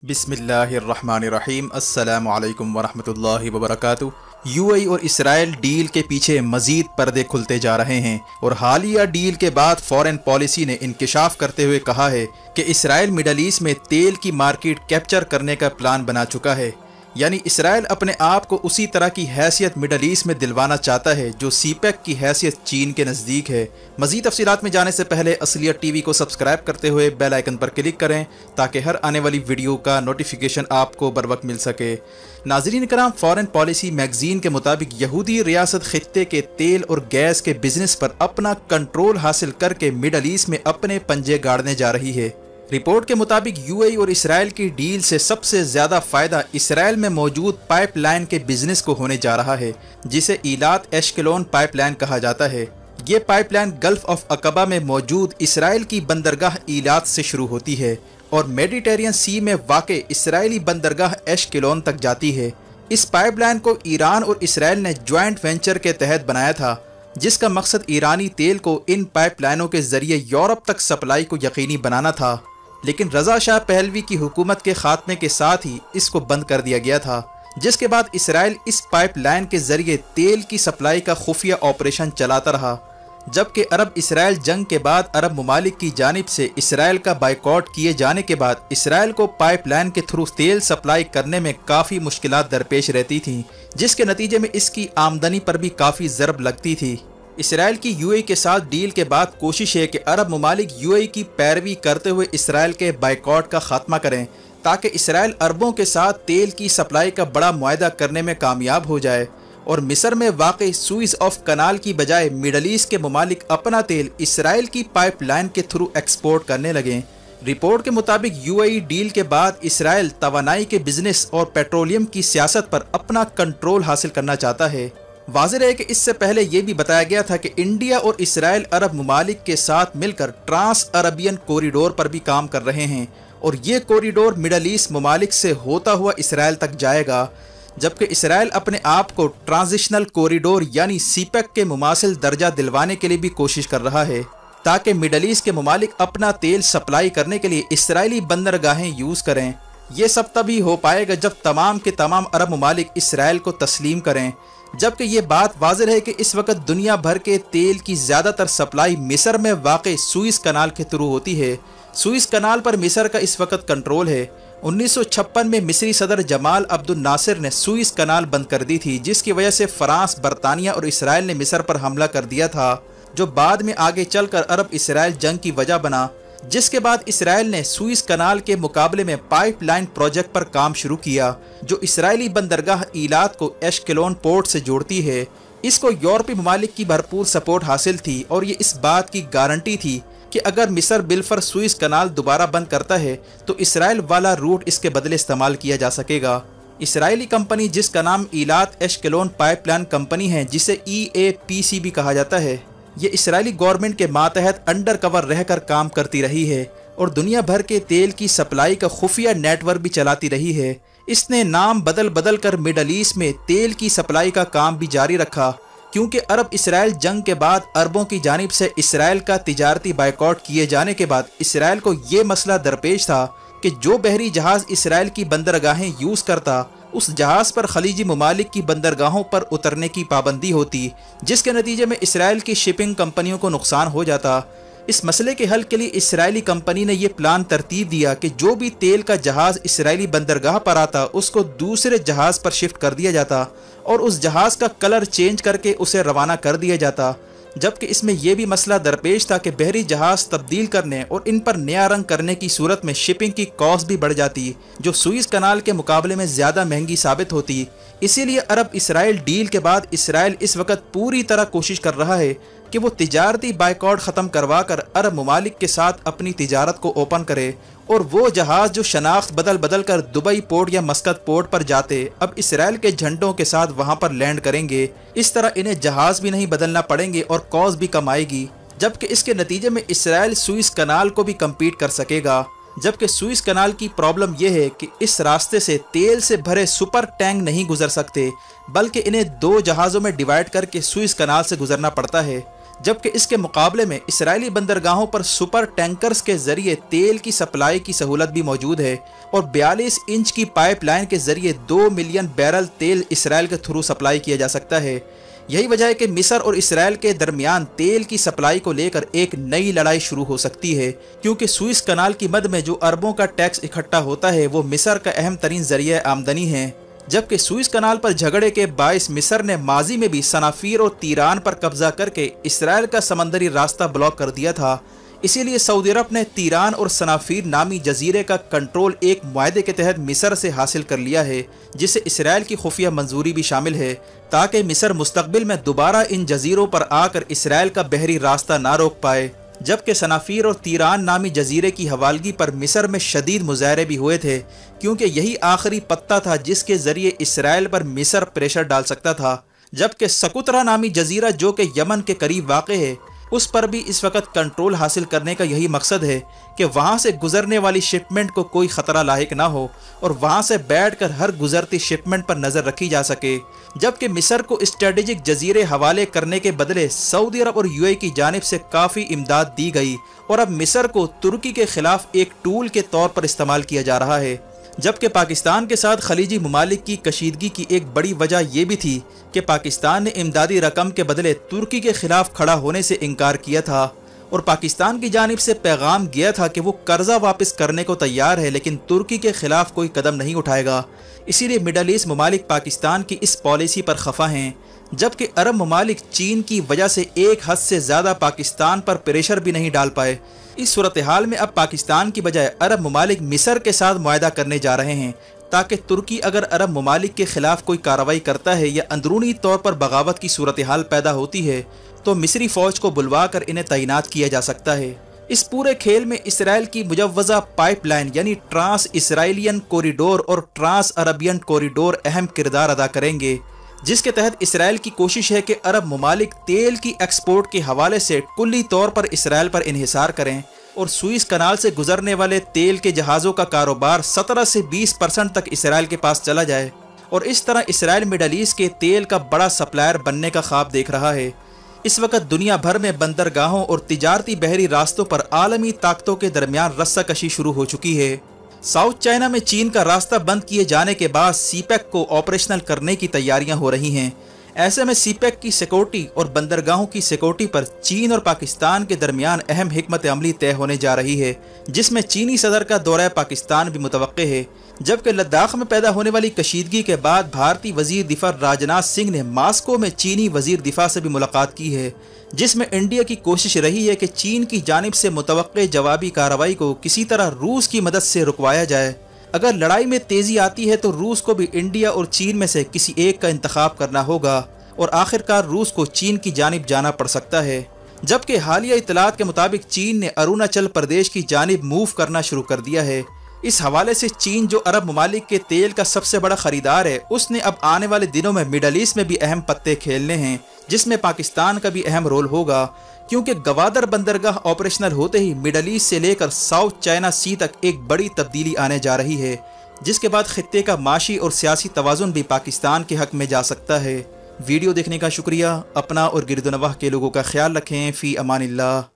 बिस्मिल्लाहिर्रहमानिर्रहीम। अस्सलामु अलैकुम वरहमतुल्लाहि वबरकातुहू। यूएई और इसराइल डील के पीछे मजीद पर्दे खुलते जा रहे हैं और हालिया डील के बाद फॉरेन पॉलिसी ने इंकिशाफ करते हुए कहा है कि इसराइल मिडल ईस्ट में तेल की मार्केट कैप्चर करने का प्लान बना चुका है। यानी इसराइल अपने आप को उसी तरह की हैसियत मिडल ईस्ट में दिलवाना चाहता है जो सीपेक की हैसियत चीन के नज़दीक है। मज़ीद तफसीलात में जाने से पहले असलियत टीवी को सब्सक्राइब करते हुए बेल आइकन पर क्लिक करें ताकि हर आने वाली वीडियो का नोटिफिकेशन आपको बर वक्त मिल सके। नाज़रीन कराम, फॉरेन पॉलिसी मैगजीन के मुताबिक यहूदी रियासत खित्ते के तेल और गैस के बिजनेस पर अपना कंट्रोल हासिल करके मिडल ईस्ट में अपने पंजे गाड़ने जा रही है। रिपोर्ट के मुताबिक यूएई और इसराइल की डील से सबसे ज्यादा फायदा इसराइल में मौजूद पाइपलाइन के बिजनेस को होने जा रहा है, जिसे ईलात एशकेलोन पाइपलाइन कहा जाता है। ये पाइपलाइन गल्फ ऑफ अकबा में मौजूद इसराइल की बंदरगाह ईलात से शुरू होती है और मेडिटेरियन सी में वाक़े इसराइली बंदरगाह एशकेलोन तक जाती है। इस पाइपलाइन को ईरान और इसराइल ने ज्वाइंट वेंचर के तहत बनाया था, जिसका मकसद ईरानी तेल को इन पाइपलाइनों के जरिए यूरोप तक सप्लाई को यकीनी बनाना था। लेकिन रज़ा शाह पहलवी की हुकूमत के खात्मे के साथ ही इसको बंद कर दिया गया था, जिसके बाद इसराइल इस पाइपलाइन के जरिए तेल की सप्लाई का खुफिया ऑपरेशन चलाता रहा। जबकि अरब इसराइल जंग के बाद अरब ममालिक की जानिब से इसराइल का बाइकआउट किए जाने के बाद इसराइल को पाइपलाइन के थ्रू तेल सप्लाई करने में काफ़ी मुश्किलात दरपेश रहती थीं, जिसके नतीजे में इसकी आमदनी पर भी काफ़ी ज़रब लगती थी। इसराइल की यूएई के साथ डील के बाद कोशिश है कि अरब ममालिक यूएई की पैरवी करते हुए इसराइल के बाइकआउट का खात्मा करें ताकि इसराइल अरबों के साथ तेल की सप्लाई का बड़ा मुआहदा करने में कामयाब हो जाए और मिस्र में वाक़ई सुइज ऑफ कनाल की बजाय मिडल ईस्ट के ममालिक अपना तेल इसराइल की पाइपलाइन के थ्रू एक्सपोर्ट करने लगें। रिपोर्ट के मुताबिक यूएई डील के बाद इसराइल तवानाई के बिजनेस और पेट्रोलियम की सियासत पर अपना कंट्रोल हासिल करना चाहता है। वाज़ेह है कि इससे पहले ये भी बताया गया था कि इंडिया और इसराइल अरब ममालिक के साथ मिलकर ट्रांस अरबियन कॉरिडोर पर भी काम कर रहे हैं और ये कॉरिडोर मिडल ईस्ट ममालिक से होता हुआ इसराइल तक जाएगा, जबकि इसराइल अपने आप को ट्रांजिशनल कॉरिडोर यानी सीपेक के मुमासिल दर्जा दिलवाने के लिए भी कोशिश कर रहा है ताकि मिडल ईस्ट के ममालिक अपना तेल सप्लाई करने के लिए इसराइली बंदरगाहें यूज़ करें। ये सब तभी हो पाएगा जब तमाम के तमाम अरब ममालिक इसराइल को तस्लीम करें। जबकि ये बात वाज़ेह है कि इस वक्त दुनिया भर के तेल की ज़्यादातर सप्लाई मिस्र में वाक़ सुइस कनाल के थ्रू होती है। सुइस कनाल पर मिस्र का इस वक्त कंट्रोल है। 1956 में मिस्री सदर जमाल अब्दुल नासिर ने सुइस कनाल बंद कर दी थी, जिसकी वजह से फ्रांस, बरतानिया और इसराइल ने मिस्र पर हमला कर दिया था, जो बाद में आगे चलकर अरब इसराइल जंग की वजह बना। जिसके बाद इसराइल ने सुइस कनाल के मुकाबले में पाइपलाइन प्रोजेक्ट पर काम शुरू किया, जो इसराइली बंदरगाह ईलात को एशकेलोन पोर्ट से जोड़ती है। इसको यूरोपीय ममालिक की भरपूर सपोर्ट हासिल थी और ये इस बात की गारंटी थी कि अगर मिस्र बिलफर सुइस कनाल दोबारा बंद करता है तो इसराइल वाला रूट इसके बदले इस्तेमाल किया जा सकेगा। इसराइली कंपनी जिसका नाम ईलात एशकेलोन पाइपलाइन कंपनी है, जिसे EAPC भी कहा जाता है, ये इसराइली गवर्नमेंट के मातहत अंडर कवर रहकर काम करती रही है और दुनिया भर के तेल की सप्लाई का खुफिया नेटवर्क भी चलाती रही है। इसने नाम बदल बदल कर मिडल ईस्ट में तेल की सप्लाई का काम भी जारी रखा, क्योंकि अरब इसराइल जंग के बाद अरबों की जानिब से इसराइल का तिजारती बाइकआउट किए जाने के बाद इसराइल को ये मसला दरपेश था कि जो बहरी जहाज़ इसराइल की बंदरगाहें यूज़ करता, उस जहाज़ पर खलीजी ममालिक की बंदरगाहों पर उतरने की पाबंदी होती, जिसके नतीजे में इसराइल की शिपिंग कंपनियों को नुकसान हो जाता। इस मसले के हल के लिए इसराइली कंपनी ने यह प्लान तरतीब दिया कि जो भी तेल का जहाज़ इसराइली बंदरगाह पर आता उसको दूसरे जहाज़ पर शिफ्ट कर दिया जाता और उस जहाज़ का कलर चेंज करके उसे रवाना कर दिया जाता। जबकि इसमें यह भी मसला दरपेश था कि बहरी जहाज़ तब्दील करने और इन पर नया रंग करने की सूरत में शिपिंग की कॉस्ट भी बढ़ जाती, जो सुइस कनाल के मुकाबले में ज़्यादा महंगी साबित होती। इसीलिए अरब इसराइल डील के बाद इसराइल इस वक्त पूरी तरह कोशिश कर रहा है कि वो तिजारती बाइकआउट ख़त्म करवा कर अरब ममालिक के साथ अपनी तिजारत को ओपन करे और वो जहाज़ जो शनाख्त बदल बदल कर दुबई पोर्ट या मस्कत पोर्ट पर जाते, अब इसराइल के झंडों के साथ वहाँ पर लैंड करेंगे। इस तरह इन्हें जहाज़ भी नहीं बदलना पड़ेंगे और कॉस्ट भी कम आएगी, जबकि इसके नतीजे में इसराइल सुइस कनाल को भी कम्पीट कर सकेगा। जबकि सुइस कनाल की प्रॉब्लम यह है कि इस रास्ते से तेल से भरे सुपर टैंक नहीं गुजर सकते, बल्कि इन्हें दो जहाज़ों में डिवाइड करके सुइस कनाल से गुजरना पड़ता है, जबकि इसके मुकाबले में इसराइली बंदरगाहों पर सुपर टैंकर्स के जरिए तेल की सप्लाई की सहूलत भी मौजूद है और 42 इंच की पाइपलाइन के जरिए 2 मिलियन बैरल तेल इसराइल के थ्रू सप्लाई किया जा सकता है। यही वजह है कि मिस्र और इसराइल के दरमियान तेल की सप्लाई को लेकर एक नई लड़ाई शुरू हो सकती है, क्योंकि सुइस कनाल की मद में जो अरबों का टैक्स इकट्ठा होता है वो मिस्र का अहम तरीन जरिया आमदनी है। जबकि सुइस कनाल पर झगड़े के बायस मिस्र ने माजी में भी सनाफीर और तीरान पर कब्जा करके इसराइल का समंदरी रास्ता ब्लॉक कर दिया था। इसीलिए सऊदी अरब ने तीरान और सनाफीर नामी जजीरे का कंट्रोल एक मुआहदे के तहत मिस्र से हासिल कर लिया है, जिसे इसराइल की खुफिया मंजूरी भी शामिल है, ताकि मिस्र मुस्तकबिल में दोबारा इन जजीरों पर आकर इसराइल का बहरी रास्ता ना रोक पाए। जबकि सनाफीर और तीरान नामी जजीरे की हवालगी पर मिस्र में शदीद मुजाहरे भी हुए थे, क्योंकि यही आखिरी पत्ता था जिसके जरिए इसराइल पर मिस्र प्रेशर डाल सकता था। जबकि सकुतरा नामी जजीरा जो कि यमन के करीब वाक़ है, उस पर भी इस वक्त कंट्रोल हासिल करने का यही मकसद है कि वहाँ से गुजरने वाली शिपमेंट को कोई ख़तरा लाहिक ना हो और वहाँ से बैठकर हर गुजरती शिपमेंट पर नज़र रखी जा सके। जबकि मिस्र को स्ट्रेटेजिक जजीरे हवाले करने के बदले सऊदी अरब और यूएई की जानिब से काफ़ी इमदाद दी गई और अब मिस्र को तुर्की के खिलाफ एक टूल के तौर पर इस्तेमाल किया जा रहा है। जबकि पाकिस्तान के साथ खलीजी ममालिक की कशीदगी की एक बड़ी वजह यह भी थी कि पाकिस्तान ने इमदादी रकम के बदले तुर्की के खिलाफ खड़ा होने से इनकार किया था और पाकिस्तान की जानिब से पैगाम गया था कि वो कर्जा वापस करने को तैयार है, लेकिन तुर्की के खिलाफ कोई कदम नहीं उठाएगा। इसीलिए मिडल ईस्ट ममालिक पाकिस्तान की इस पॉलिसी पर खफा हैं, जबकि अरब ममालिक चीन की वजह से एक हद से ज़्यादा पाकिस्तान पर प्रेशर भी नहीं डाल पाए। इस सूरत हाल में अब पाकिस्तान की बजाय अरब ममालिक मिस्र के साथ मुआहदा करने जा रहे हैं, ताकि तुर्की अगर अरब ममालिक के खिलाफ कोई कार्रवाई करता है या अंदरूनी तौर पर बगावत की सूरत हाल पैदा होती है तो मिस्री फ़ौज को बुलवा कर इन्हें तैनात किया जा सकता है। इस पूरे खेल में इसराइल की मुजव्वज़ा पाइपलाइन यानी ट्रांस इसराइलियन कॉरिडोर और ट्रांस अरबियन कॉरिडोर अहम किरदार अदा करेंगे, जिसके तहत इसराइल की कोशिश है कि अरब ममालिक तेल की एक्सपोर्ट के हवाले से कुल्ली तौर पर इसराइल पर इन्हिसार करें और सुइस कनाल से गुजरने वाले तेल के जहाज़ों का कारोबार 17 से 20% तक इसराइल के पास चला जाए और इस तरह इसराइल मिडल ईस्ट के तेल का बड़ा सप्लायर बनने का ख्वाब देख रहा है। इस वक्त दुनिया भर में बंदरगाहों और तिजारती बहरी रास्तों पर आलमी ताकतों के दरमियान रस्साकशी शुरू हो चुकी है। साउथ चाइना में चीन का रास्ता बंद किए जाने के बाद सीपेक को ऑपरेशनल करने की तैयारियां हो रही हैं। ऐसे में सीपेक की सिक्योरिटी और बंदरगाहों की सिक्योरिटी पर चीन और पाकिस्तान के दरमियान अहम हिकमत अमली तय होने जा रही है, जिसमें चीनी सदर का दौरा पाकिस्तान भी मुतवक्के है। जबकि लद्दाख में पैदा होने वाली कशीदगी के बाद भारतीय वजीर दिफा राजनाथ सिंह ने मास्को में चीनी वजीर दिफा से भी मुलाकात की है, जिसमें इंडिया की कोशिश रही है कि चीन की जानिब से मुतवक्के जवाबी कार्रवाई को किसी तरह रूस की मदद से रुकवाया जाए। अगर लड़ाई में तेजी आती है तो रूस को भी इंडिया और चीन में से किसी एक का इंतखाब करना होगा और आखिरकार रूस को चीन की जानिब जाना पड़ सकता है। जबकि हालिया इतलात के मुताबिक चीन ने अरुणाचल प्रदेश की जानिब मूव करना शुरू कर दिया है। इस हवाले से चीन जो अरब ममालिक के तेल का सबसे बड़ा खरीदार है, उसने अब आने वाले दिनों में मिडल ईस्ट में भी अहम पत्ते खेलने हैं, जिसमें पाकिस्तान का भी अहम रोल होगा, क्योंकि गवादर बंदरगाह ऑपरेशनल होते ही मिडल ईस्ट से लेकर साउथ चाइना सी तक एक बड़ी तब्दीली आने जा रही है, जिसके बाद खित्ते का माशी और सियासी तवाज़ुन भी पाकिस्तान के हक में जा सकता है। वीडियो देखने का शुक्रिया। अपना और गिरदोनवाह के लोगों का ख्याल रखें। फ़ी अमानिल्लाह।